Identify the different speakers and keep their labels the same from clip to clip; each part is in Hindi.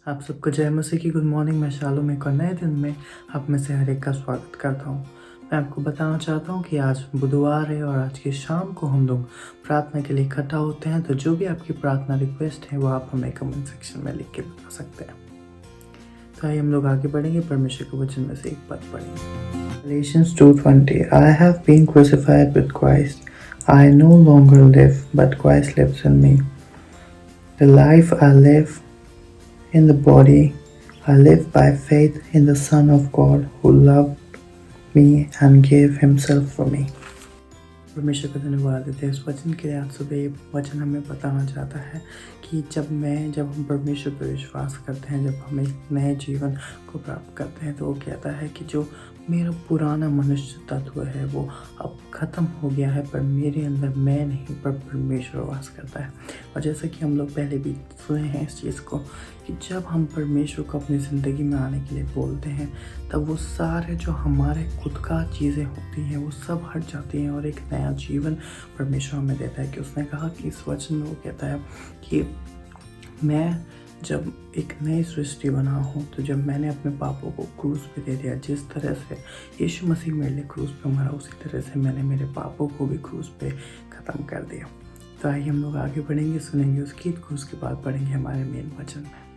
Speaker 1: आप सबको जय मसीह की गुड मॉर्निंग। मैं शालू में एक और नए दिन में आप में से हर एक का स्वागत करता हूँ। मैं आपको बताना चाहता हूँ कि आज बुधवार है और आज की शाम को हम लोग प्रार्थना के लिए इकट्ठा होते हैं। तो जो भी आपकी प्रार्थना रिक्वेस्ट है वो आप हमें कमेंट सेक्शन में लिख के बता सकते हैं। तो आइए हम लोग आगे बढ़ेंगे। परमेश्वर के वचन में से एक पद पढ़ेंगे। Galatians 2:20 I have been crucified with Christ. I no longer live, but Christ lives in me. The life I live in the body, I live by faith in the Son of God who loved me and gave himself for me. परमेश्वर का धन्यवाद देते हैं इस वचन के लिए। आज सुबह ये वचन हमें बताना चाहता है कि जब हम परमेश्वर पर विश्वास करते हैं, जब हम एक नए जीवन को प्राप्त करते हैं, तो वो कहता है कि जो मेरा पुराना मनुष्य तत्व है वो अब ख़त्म हो गया है, पर मेरे अंदर मैं नहीं पर परमेश्वर वास करता है। और जैसा कि हम लोग पहले भी सुने हैं इस चीज़ को कि जब हम परमेश्वर को अपनी ज़िंदगी में आने के लिए बोलते हैं तब वो सारे जो हमारे खुद का चीज़ें होती हैं वो सब हट जाती हैं और एक नया जीवन परमेश्वर हमें देता है। कि उसने कहा कि इस वचन में वो कहता है कि मैं जब एक नई सृष्टि बना हूँ, तो जब मैंने अपने पापों को क्रूस पे दे दिया, जिस तरह से यीशु मसीह मेरे लिए क्रूस पे मरा, उसी तरह से मैंने मेरे पापों को भी क्रूस पे ख़त्म कर दिया। तो आइए हम लोग आगे बढ़ेंगे, सुनेंगे उस गीत को, उसके बाद पढ़ेंगे हमारे मेन वचन में।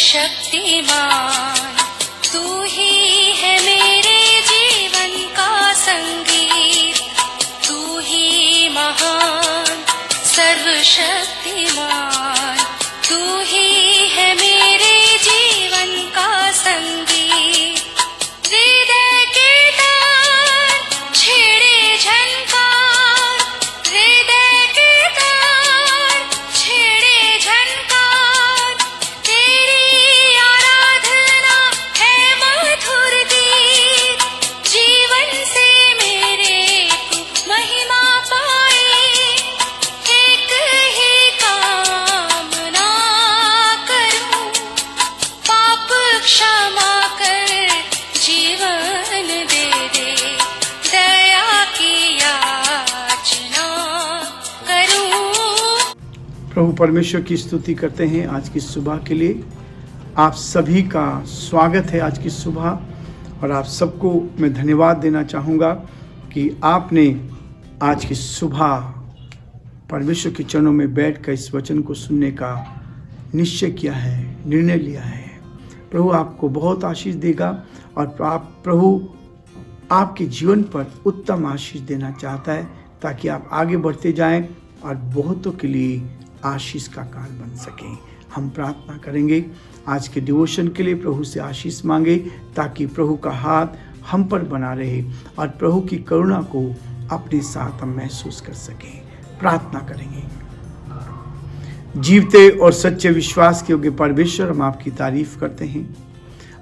Speaker 2: शक्तिमान तू ही है मेरे जीवन का संगीत, तू ही महान सर्वशक्तिमान, तू ही है मेरे जीवन का संगीत। हृदय के तार छेड़े झनकार, हृदय के तार छेड़े झनकार, तेरी आराधना है मधुर गीत, जीवन से मेरे तू महिमा पाए, एक ही कामना करूं, पाप क्षमा कर जीवन दे दे, दया की याचना करूं।
Speaker 3: प्रभु परमेश्वर की स्तुति करते हैं आज की सुबह के लिए। आप सभी का स्वागत है आज की सुबह, और आप सबको मैं धन्यवाद देना चाहूँगा कि आपने आज की सुबह परमेश्वर के चरणों में बैठकर इस वचन को सुनने का निश्चय किया है, निर्णय लिया है। प्रभु आपको बहुत आशीष देगा, और प्रभु आपके जीवन पर उत्तम आशीष देना चाहता है, ताकि आप आगे बढ़ते जाएं और बहुतों के लिए आशीष का कारण बन सकें। हम प्रार्थना करेंगे आज के डिवोशन के लिए, प्रभु से आशीष मांगे, ताकि प्रभु का हाथ हम पर बना रहे और प्रभु की करुणा को अपने साथ हम महसूस कर सकें। प्रार्थना करेंगे। जीवते और सच्चे विश्वास के योग्य परमेश्वर, हम आपकी तारीफ करते हैं,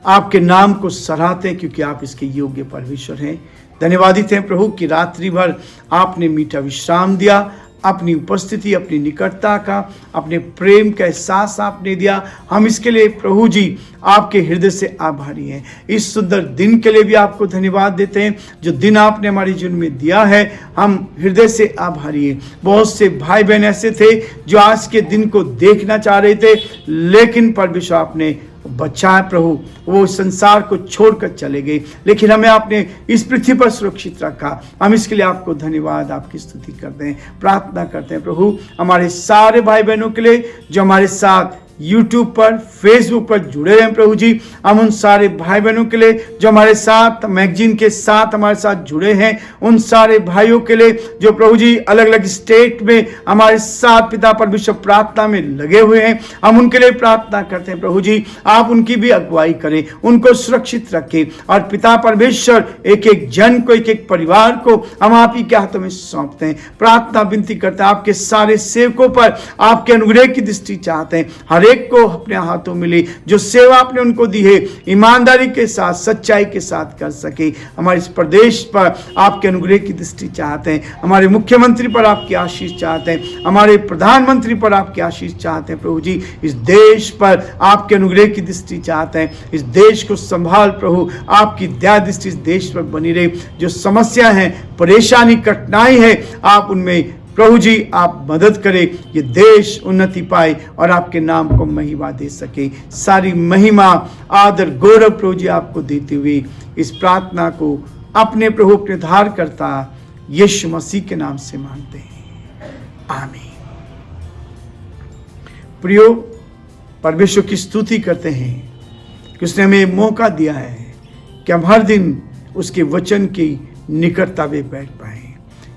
Speaker 3: आपके नाम को सराहते हैं, क्योंकि आप इसके योग्य परमेश्वर हैं। धन्यवादित हैं प्रभु कि रात्रि भर आपने मीठा विश्राम दिया, अपनी उपस्थिति, अपनी निकटता का, अपने प्रेम का एहसास आपने दिया। हम इसके लिए प्रभु जी आपके हृदय से आभारी हैं। इस सुंदर दिन के लिए भी आपको धन्यवाद देते हैं, जो दिन आपने हमारे जीवन में दिया है, हम हृदय से आभारी हैं। बहुत से भाई बहन ऐसे थे जो आज के दिन को देखना चाह रहे थे, लेकिन परमेश्वर आपने बचाए प्रभु, वो संसार को छोड़कर चले गए, लेकिन हमें आपने इस पृथ्वी पर सुरक्षित रखा। हम इसके लिए आपको धन्यवाद, आपकी स्तुति करते हैं, प्रार्थना करते हैं प्रभु हमारे सारे भाई बहनों के लिए जो हमारे साथ YouTube पर, Facebook पर जुड़े हैं प्रभु जी। हम उन सारे भाई बहनों के लिए जो हमारे साथ मैगजीन के साथ हमारे साथ जुड़े हैं, उन सारे भाइयों के लिए जो प्रभु जी अलग अलग स्टेट में हमारे साथ पिता परमेश्वर प्रार्थना में लगे हुए हैं, हम उनके लिए प्रार्थना करते हैं प्रभु जी। आप उनकी भी अगुवाई करें, उनको सुरक्षित रखें, और पिता परमेश्वर एक एक जन को, एक एक परिवार को हम आप ही के हाथों में सौंपते हैं। प्रार्थना विनती करते हैं, आपके सारे सेवकों पर आपके अनुग्रह की दृष्टि चाहते हैं। हर एक को अपने हाथों मिले, जो सेवा आपने उनको दी है ईमानदारी के साथ, सच्चाई के साथ कर सके। हमारे इस प्रदेश पर आपके अनुग्रह की दृष्टि चाहते हैं, हमारे मुख्यमंत्री पर आपकी आशीष चाहते हैं, हमारे प्रधानमंत्री पर आपकी आशीष चाहते हैं प्रभु जी। इस देश पर आपके अनुग्रह की दृष्टि चाहते हैं। इस देश को संभाल प्रभु, आपकी दया दृष्टि इस देश पर बनी रहे। जो समस्या है, परेशानी, कठिनाई है, आप उनमें प्रभु जी आप मदद करें, ये देश उन्नति पाए और आपके नाम को महिमा दे सके। सारी महिमा, आदर, गौरव प्रभु जी आपको देते हुए इस प्रार्थना को अपने प्रभु, अपने उद्धारकर्ता यीशु मसीह के नाम से मांगते हैं, आमीन। प्रियो, परमेश्वर की स्तुति करते हैं कि उसने हमें मौका दिया है कि हम हर दिन उसके वचन की निकटता में बैठ पाए।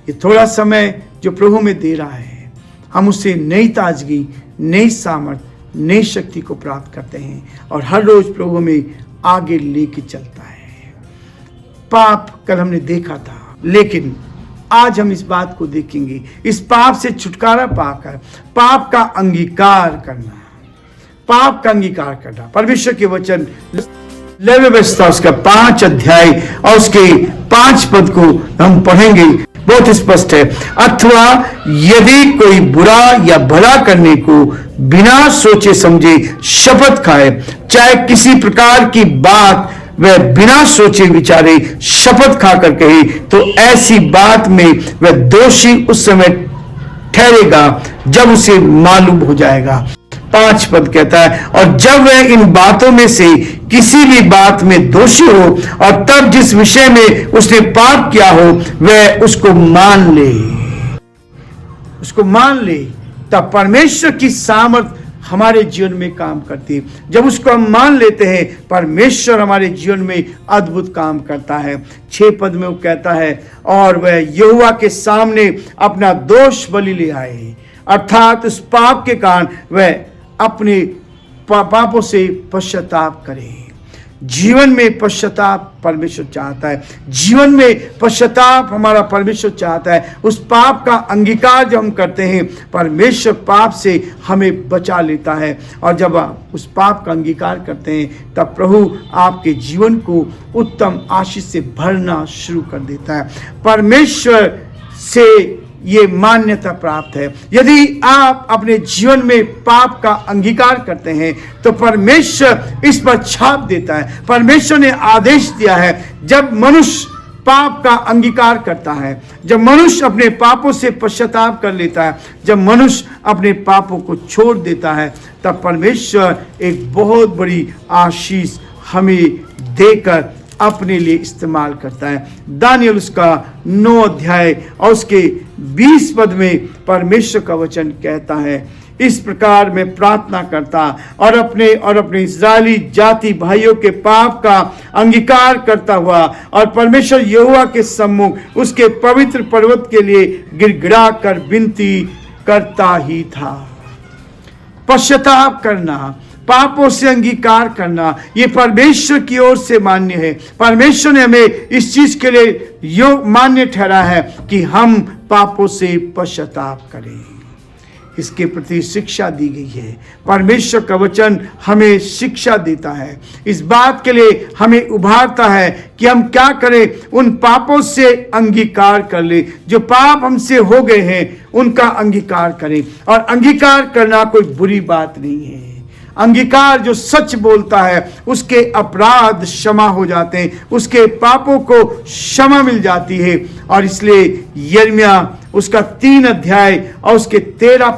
Speaker 3: ये थोड़ा समय जो प्रभु में दे रहा है, हम उससे नई ताजगी, नई सामर्थ, नई शक्ति को प्राप्त करते हैं और हर रोज प्रभु में आगे लेके चलता है। पाप कल हमने देखा था, लेकिन आज हम इस बात को देखेंगे, इस पाप से छुटकारा पाकर पाप का अंगीकार करना, पाप का अंगीकार करना। परमेश्वर के वचन लेवियवस्था उसका 5 अध्याय और उसके 5 पद को हम पढ़ेंगे। बहुत स्पष्ट है, अथवा यदि कोई बुरा या भला करने को बिना सोचे समझे शपथ खाए, चाहे किसी प्रकार की बात वह बिना सोचे विचारे शपथ खाकर कहे, तो ऐसी बात में वह दोषी उस समय ठहरेगा जब उसे मालूम हो जाएगा। 5 पद कहता है, और जब वह इन बातों में से किसी भी बात में दोषी हो और तब जिस विषय में उसने पाप किया हो वह उसको मान ले, उसको मान ले, तब परमेश्वर की सामर्थ हमारे जीवन में काम करती है। जब उसको हम मान लेते हैं, परमेश्वर हमारे जीवन में अद्भुत काम करता है। 6 पद में वो कहता है, और वह यहोवा के सामने अपना दोष बलि ले आए, अर्थात उस पाप के कारण वह अपने पापों से पश्चाताप करे। जीवन में पश्चाताप परमेश्वर चाहता है, जीवन में पश्चाताप हमारा परमेश्वर चाहता है। उस पाप का अंगीकार जब हम करते हैं, परमेश्वर पाप से हमें बचा लेता है, और जब आप उस पाप का अंगीकार करते हैं, तब प्रभु आपके जीवन को उत्तम आशीष से भरना शुरू कर देता है। परमेश्वर से ये मान्यता प्राप्त है। यदि आप अपने जीवन में पाप का अंगीकार करते हैं, तो परमेश्वर इस पर छाप देता है। परमेश्वर ने आदेश दिया है, जब मनुष्य पाप का अंगीकार करता है, जब मनुष्य अपने पापों से पश्चाताप कर लेता है, जब मनुष्य अपने पापों को छोड़ देता है, तब परमेश्वर एक बहुत बड़ी आशीष हमें देकर अपने लिए इस्तेमाल करता है। दानियल उसका 9 अध्याय और उसके 20 पद में परमेश्वर का वचन कहता है, इस प्रकार मैं प्रार्थना करता और अपने इस्राएली जाति भाइयों के पाप का अंगीकार करता हुआ और परमेश्वर यहोवा के सम्मुख उसके पवित्र पर्वत के लिए गिड़गिड़ा कर विनती करता ही था। पश्चाताप करना, पापों से अंगीकार करना, ये परमेश्वर की ओर से मान्य है। परमेश्वर ने हमें इस चीज के लिए मान्य ठहरा है कि हम पापों से पश्चाताप करें। इसके प्रति शिक्षा दी गई है। परमेश्वर का वचन हमें शिक्षा देता है, इस बात के लिए हमें उभारता है कि हम क्या करें, उन पापों से अंगीकार कर ले। जो पाप हमसे हो गए हैं उनका अंगीकार करें, और अंगीकार करना कोई बुरी बात नहीं है। अंगीकार जो सच बोलता है उसके अपराध क्षमा हो जाते हैं, उसके पापों को क्षमा मिल जाती है। और इसलिए यिर्मयाह उसका 3 अध्याय और उसके 13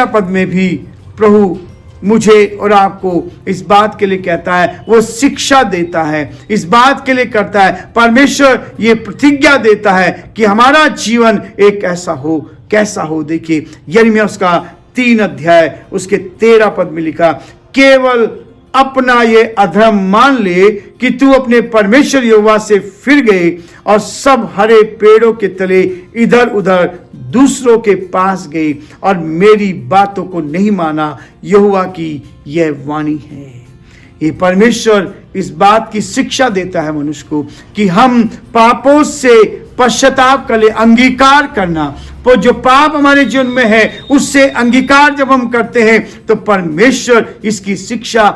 Speaker 3: पद में भी प्रभु मुझे और आपको इस बात के लिए कहता है, वो शिक्षा देता है, इस बात के लिए करता है। परमेश्वर ये प्रतिज्ञा देता है कि हमारा जीवन एक ऐसा हो, कैसा हो। देखिए यिर्मयाह उसका 3 अध्याय उसके 13 पद में लिखा, केवल अपना ये अधर्म मान ले कि तू अपने परमेश्वर यहोवा से फिर गए और सब हरे पेड़ों के तले इधर उधर दूसरों के पास गए और मेरी बातों को नहीं माना। यहोवा की यह वाणी है। ये परमेश्वर इस बात की शिक्षा देता है मनुष्य को कि हम पापों से पश्चाताप कर ले, अंगीकार करना। तो जो पाप हमारे जीवन में है उससे अंगीकार जब हम करते हैं तो परमेश्वर इसकी शिक्षा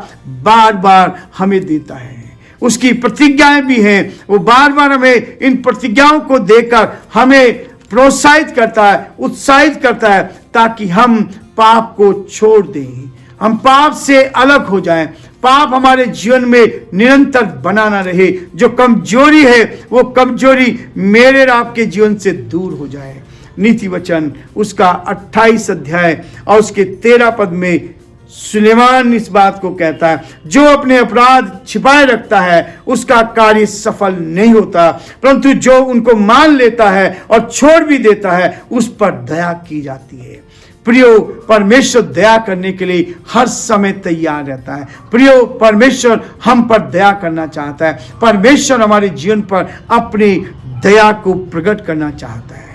Speaker 3: बार बार हमें देता है। उसकी प्रतिज्ञाएं भी हैं, वो बार बार हमें इन प्रतिज्ञाओं को देकर हमें प्रोत्साहित करता है, उत्साहित करता है, ताकि हम पाप को छोड़ दें, हम पाप से अलग हो जाएं, पाप हमारे जीवन में निरंतर बना ना रहे। जो कमजोरी है वो कमजोरी मेरे और आपके जीवन से दूर हो जाए। नीति वचन उसका 28 अध्याय और उसके 13 पद में सुलेमान इस बात को कहता है, जो अपने अपराध छिपाए रखता है उसका कार्य सफल नहीं होता, परंतु जो उनको मान लेता है और छोड़ भी देता है उस पर दया की जाती है। प्रियो, परमेश्वर दया करने के लिए हर समय तैयार रहता है। प्रियो, परमेश्वर हम पर दया करना चाहता है। परमेश्वर हमारे जीवन पर अपनी दया को प्रकट करना चाहता है।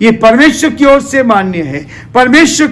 Speaker 3: ये परमेश्वर की ओर से मान्य है। परमेश्वर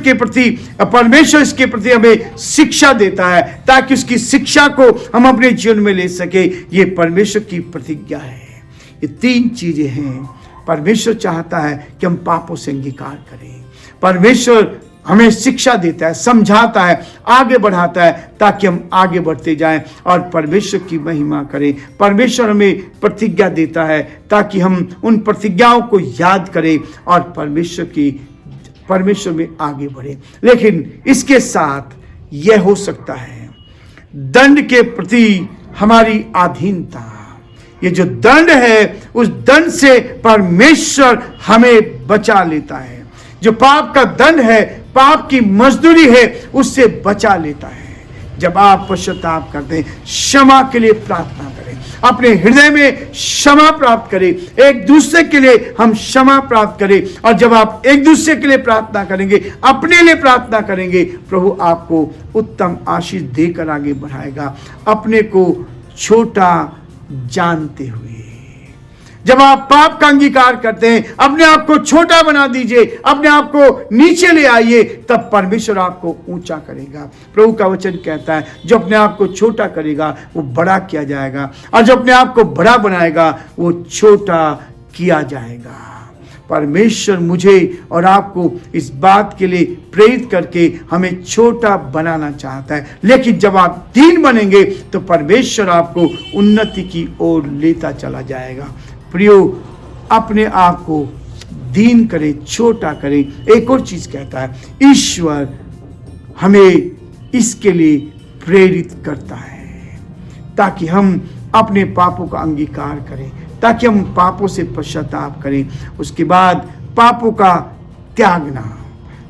Speaker 3: इसके प्रति हमें शिक्षा देता है ताकि उसकी शिक्षा को हम अपने जीवन में ले सके। ये परमेश्वर की प्रतिज्ञा है। ये 3 चीजें हैं। परमेश्वर चाहता है कि हम पापों से अंगीकार करें। परमेश्वर हमें शिक्षा देता है, समझाता है, आगे बढ़ाता है ताकि हम आगे बढ़ते जाएं और परमेश्वर की महिमा करें। परमेश्वर हमें प्रतिज्ञा देता है ताकि हम उन प्रतिज्ञाओं को याद करें और परमेश्वर में आगे बढ़ें। लेकिन इसके साथ यह हो सकता है, दंड के प्रति हमारी अधीनता। ये जो दंड है उस दंड से परमेश्वर हमें बचा लेता है। जो पाप का दंड है, पाप की मजदूरी है, उससे बचा लेता है। जब आप पश्चाताप करते हैं, क्षमा के लिए प्रार्थना करें, अपने हृदय में क्षमा प्राप्त करें, एक दूसरे के लिए हम क्षमा प्राप्त करें। और जब आप एक दूसरे के लिए प्रार्थना करेंगे, अपने लिए प्रार्थना करेंगे, प्रभु आपको उत्तम आशीष देकर आगे बढ़ाएगा। अपने को छोटा जानते हुए जब आप पाप का अंगीकार करते हैं, अपने आप को छोटा बना दीजिए, अपने आप को नीचे ले आइए, तब परमेश्वर आपको ऊंचा करेगा। प्रभु का वचन कहता है, जो अपने आप को छोटा करेगा वो बड़ा किया जाएगा, और जो अपने आप को बड़ा बनाएगा वो छोटा किया जाएगा। परमेश्वर मुझे और आपको इस बात के लिए प्रेरित करके हमें छोटा बनाना चाहता है। लेकिन जब आप दीन बनेंगे तो परमेश्वर आपको उन्नति की ओर लेता चला जाएगा। प्रियो, अपने आप को दीन करें, छोटा करें। एक और चीज कहता है, ईश्वर हमें इसके लिए प्रेरित करता है ताकि हम अपने पापों का अंगीकार करें, ताकि हम पापों से पश्चाताप करें। उसके बाद पापों का त्यागना।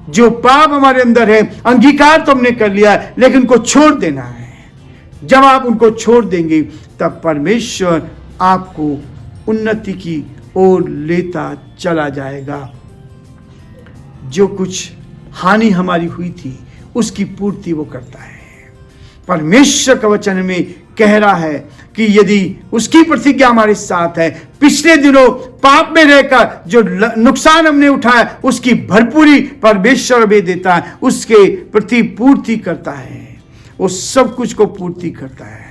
Speaker 3: जो पाप हमारे अंदर है, अंगीकार तो हमने कर लिया है, लेकिन उनको छोड़ देना है। जब आप उनको छोड़ देंगे तब परमेश्वर आपको उन्नति की ओर लेता चला जाएगा। जो कुछ हानि हमारी हुई थी उसकी पूर्ति वो करता है। परमेश्वर का वचन में कह रहा है कि यदि उसकी प्रतिज्ञा हमारे साथ है, पिछले दिनों पाप में रहकर जो नुकसान हमने उठाया उसकी भरपूरी परमेश्वर हमें देता है, उसके प्रति पूर्ति करता है। वो सब कुछ को पूर्ति करता है,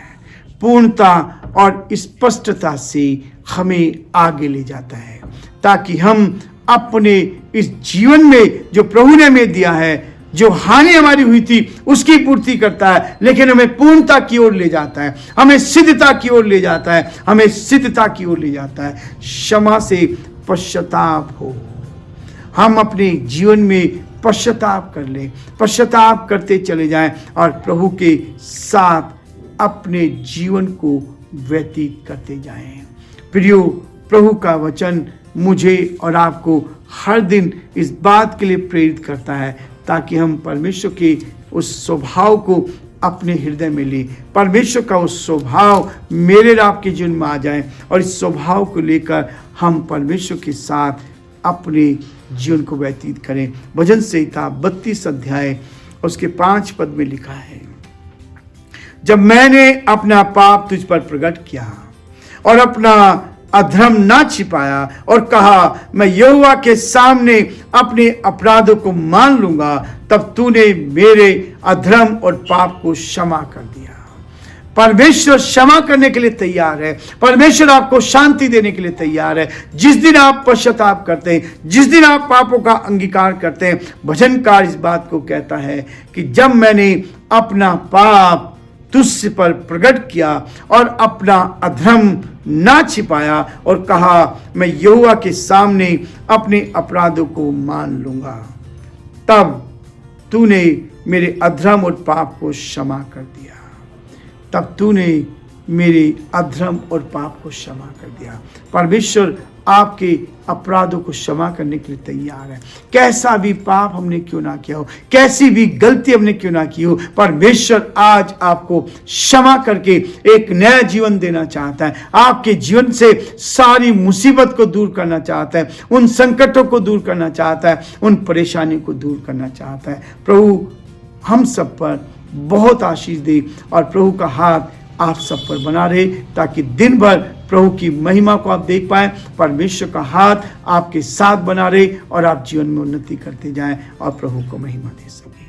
Speaker 3: पूर्णता और स्पष्टता से हमें आगे ले जाता है ताकि हम अपने इस जीवन में जो प्रभु ने हमें दिया है, जो हानि हमारी हुई थी उसकी पूर्ति करता है, लेकिन हमें पूर्णता की ओर ले जाता है, हमें सिद्धता की ओर ले जाता है, हमें सिद्धता की ओर ले जाता है। क्षमा से पश्चाताप हो, हम अपने जीवन में पश्चाताप कर ले, पश्चाताप करते चले जाएं और प्रभु के साथ अपने जीवन को व्यतीत करते जाएं। प्रियो, प्रभु का वचन मुझे और आपको हर दिन इस बात के लिए प्रेरित करता है ताकि हम परमेश्वर के उस स्वभाव को अपने हृदय में ले, परमेश्वर का उस स्वभाव मेरे और आपके जीवन में आ जाए और इस स्वभाव को लेकर हम परमेश्वर के साथ अपने जीवन को व्यतीत करें। भजन संहिता 32 अध्याय उसके 5 पद में लिखा है, जब मैंने अपना पाप तुझ पर प्रकट किया और अपना अधर्म ना छिपाया और कहा मैं यहोवा के सामने अपने अपराधों को मान लूंगा, तब तूने मेरे अधर्म और पाप को क्षमा कर दिया। परमेश्वर क्षमा करने के लिए तैयार है, परमेश्वर आपको शांति देने के लिए तैयार है। जिस दिन आप पश्चाताप करते हैं, जिस दिन आप पापों का अंगीकार करते हैं, भजनकार इस बात को कहता है कि जब मैंने अपना पाप तुझ पर प्रकट किया और अपना अधर्म ना छिपाया और कहा मैं यहोवा के सामने अपने अपराधों को मान लूंगा, तब तूने मेरे अधर्म और पाप को क्षमा कर दिया। तब तूने मेरे अधर्म और पाप को क्षमा कर दिया। परमेश्वर आपके अपराधों को क्षमा करने के लिए तैयार है। कैसा भी पाप हमने क्यों ना किया हो, कैसी भी गलती हमने क्यों ना की हो, परमेश्वर आज आपको क्षमा करके एक नया जीवन देना चाहता है। आपके जीवन से सारी मुसीबत को दूर करना चाहता है, उन संकटों को दूर करना चाहता है, उन परेशानियों को दूर करना चाहता है। प्रभु हम सब पर बहुत आशीष दे और प्रभु का हाथ आप सब पर बना रहे ताकि दिन भर प्रभु की महिमा को आप देख पाएं। परमेश्वर का हाथ आपके साथ बना रहे और आप जीवन में उन्नति करते जाएं और प्रभु को महिमा दे सकें।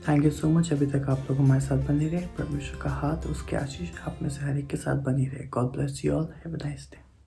Speaker 1: Thank you so much. अभी तक आप लोग हमारे साथ बने रहे। परमेश्वर का हाथ, उसके आशीष आप में से हर एक के साथ बनी रहे। God bless you all. Have a nice day.